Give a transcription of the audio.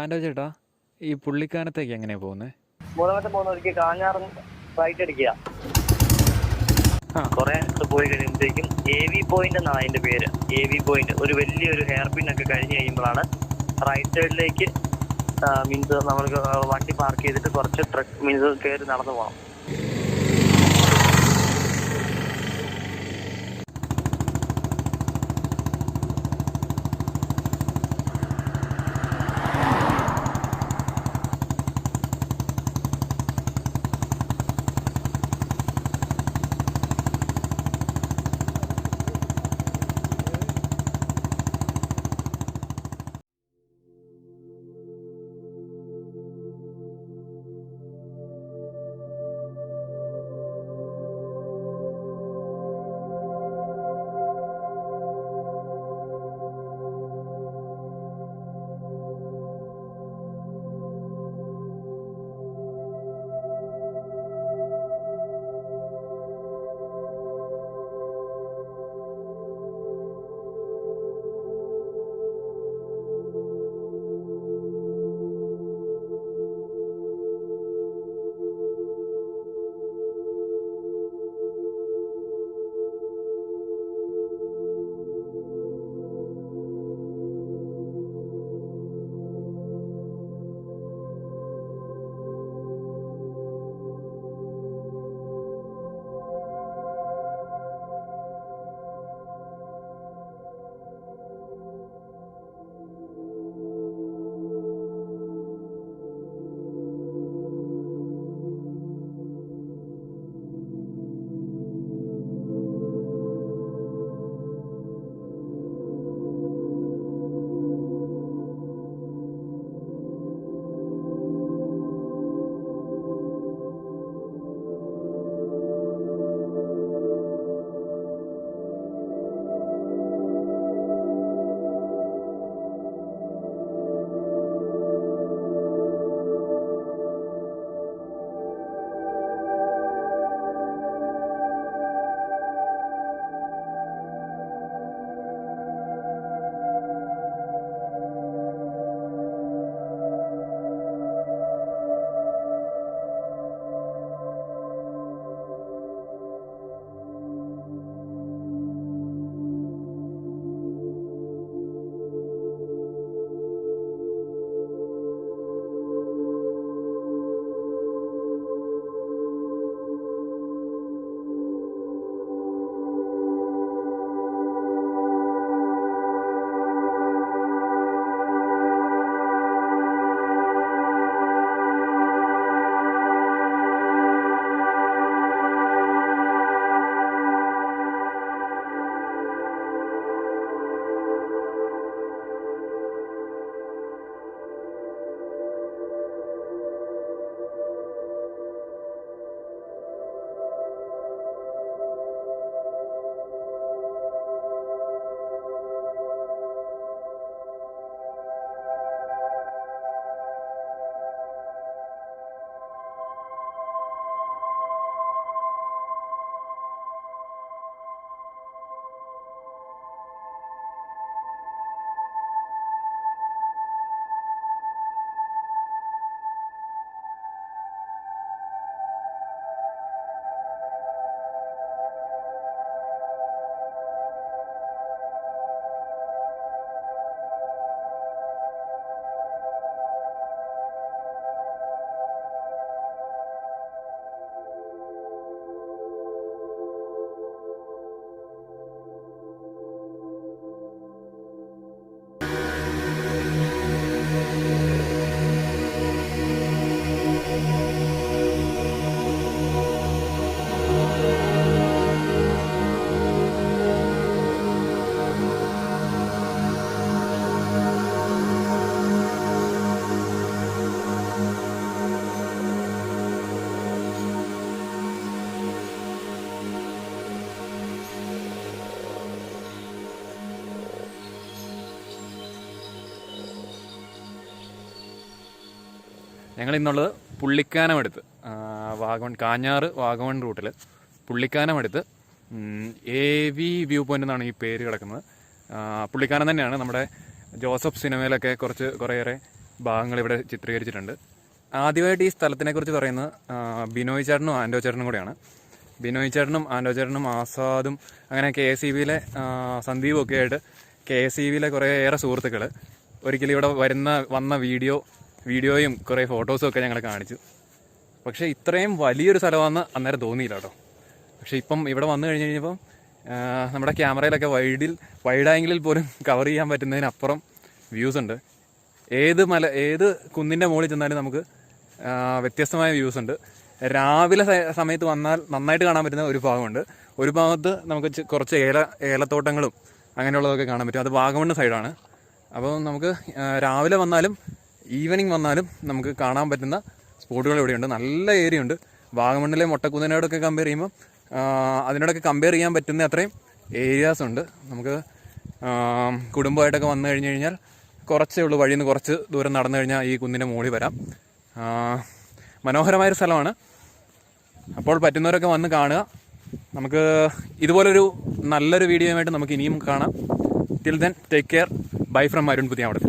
ആൻഡോ ചേട്ടാ, ഈ പുള്ളിക്കാനത്തേക്ക് എങ്ങനെയാണ് പോകുന്നത്? മൂന്നാമത്തെ പോകുന്നവർക്ക് കാഞ്ഞാറും റൈറ്റ് അടിക്കുക. ആ. കുറെ അങ്ങോട്ട് പോയി കഴിയുമ്പോഴത്തേക്കും AV പോയിന്റ് എന്നാണ് അതിന്റെ പേര്. AV പോയിന്റ് ഒരു വലിയൊരു ഹെയർ പിൻ ഒക്കെ കഴിഞ്ഞ് കഴിയുമ്പോഴാണ് റൈറ്റ് സൈഡിലേക്ക് മീൻസ് നമ്മൾക്ക് വണ്ടി പാർക്ക് ചെയ്തിട്ട് കുറച്ച് ട്രക്ക് മീൻസ് കയറി നടന്നു പോകണം. ഞങ്ങൾ ഇന്നുള്ളത് പുള്ളിക്കാനമടുത്ത്, വാഗമൺ കാഞ്ഞാറ് വാഗമൺ റൂട്ടിൽ പുള്ളിക്കാനമടുത്ത് AV വ്യൂ പോയിന്റ് എന്നാണ് ഈ പേര് കിടക്കുന്നത്. പുള്ളിക്കാനം തന്നെയാണ് നമ്മുടെ ജോസഫ് സിനിമയിലൊക്കെ കുറേയേറെ ഭാഗങ്ങൾ ഇവിടെ ചിത്രീകരിച്ചിട്ടുണ്ട്. ആദ്യമായിട്ട് ഈ സ്ഥലത്തിനെക്കുറിച്ച് പറയുന്നത് ബിനോയ് ചേട്ടനും ആൻഡോ ചേട്ടനും കൂടെയാണ്. ബിനോയ് ചേട്ടനും ആൻഡോ ചേട്ടനും ആസാദും അങ്ങനെ KSEBയിലെ സന്ദീപും ഒക്കെ ആയിട്ട് KSEBയിലെ കുറേയേറെ സുഹൃത്തുക്കൾ ഒരിക്കലും ഇവിടെ വന്ന വീഡിയോയും കുറേ ഫോട്ടോസും ഒക്കെ ഞങ്ങൾ കാണിച്ചു. പക്ഷേ ഇത്രയും വലിയൊരു സ്ഥലമാണെന്ന് അന്നേരം തോന്നിയില്ല കേട്ടോ. പക്ഷേ ഇപ്പം ഇവിടെ വന്നു കഴിഞ്ഞപ്പം നമ്മുടെ ക്യാമറയിലൊക്കെ വൈഡ് ആംഗിളിൽ പോലും കവർ ചെയ്യാൻ പറ്റുന്നതിനപ്പുറം വ്യൂസ് ഉണ്ട്. ഏത് കുന്നിൻ്റെ മുകളിൽ ചെന്നാലും നമുക്ക് വ്യത്യസ്തമായ വ്യൂസ് ഉണ്ട്. രാവിലെ സമയത്ത് വന്നാൽ നന്നായിട്ട് കാണാൻ പറ്റുന്ന ഒരു ഭാഗമുണ്ട്. ഒരു ഭാഗത്ത് നമുക്ക് കുറച്ച് ഏലത്തോട്ടങ്ങളും അങ്ങനെയുള്ളതൊക്കെ കാണാൻ പറ്റും. അത് വാഗമൺ സൈഡാണ്. അപ്പോൾ നമുക്ക് രാവിലെ വന്നാലും ഈവനിങ് വന്നാലും നമുക്ക് കാണാൻ പറ്റുന്ന സ്പോട്ടുകൾ ഇവിടെയുണ്ട്. നല്ല ഏരിയ ഉണ്ട്. വാഗമണ്ണിലെ മൊട്ടക്കുന്നിനോടൊക്കെ കമ്പയർ ചെയ്യുമ്പോൾ അതിനോടൊക്കെ കമ്പയർ ചെയ്യാൻ പറ്റുന്ന അത്രയും ഏരിയാസ് ഉണ്ട്. നമുക്ക് കുടുംബമായിട്ടൊക്കെ വന്നു കഴിഞ്ഞാൽ കുറച്ചേ ഉള്ളൂ, വഴിയിൽ നിന്ന് കുറച്ച് ദൂരം നടന്നു കഴിഞ്ഞാൽ ഈ കുന്നിൻ്റെ മുകളിൽ വരാം. മനോഹരമായൊരു സ്ഥലമാണ്. അപ്പോൾ പറ്റുന്നവരൊക്കെ വന്ന് കാണുക. നമുക്ക് ഇതുപോലൊരു നല്ലൊരു വീഡിയോയുമായിട്ട് നമുക്ക് ഇനിയും കാണാം. Till then take care. Bye from Arun പുതിയാമടത്തിൽ.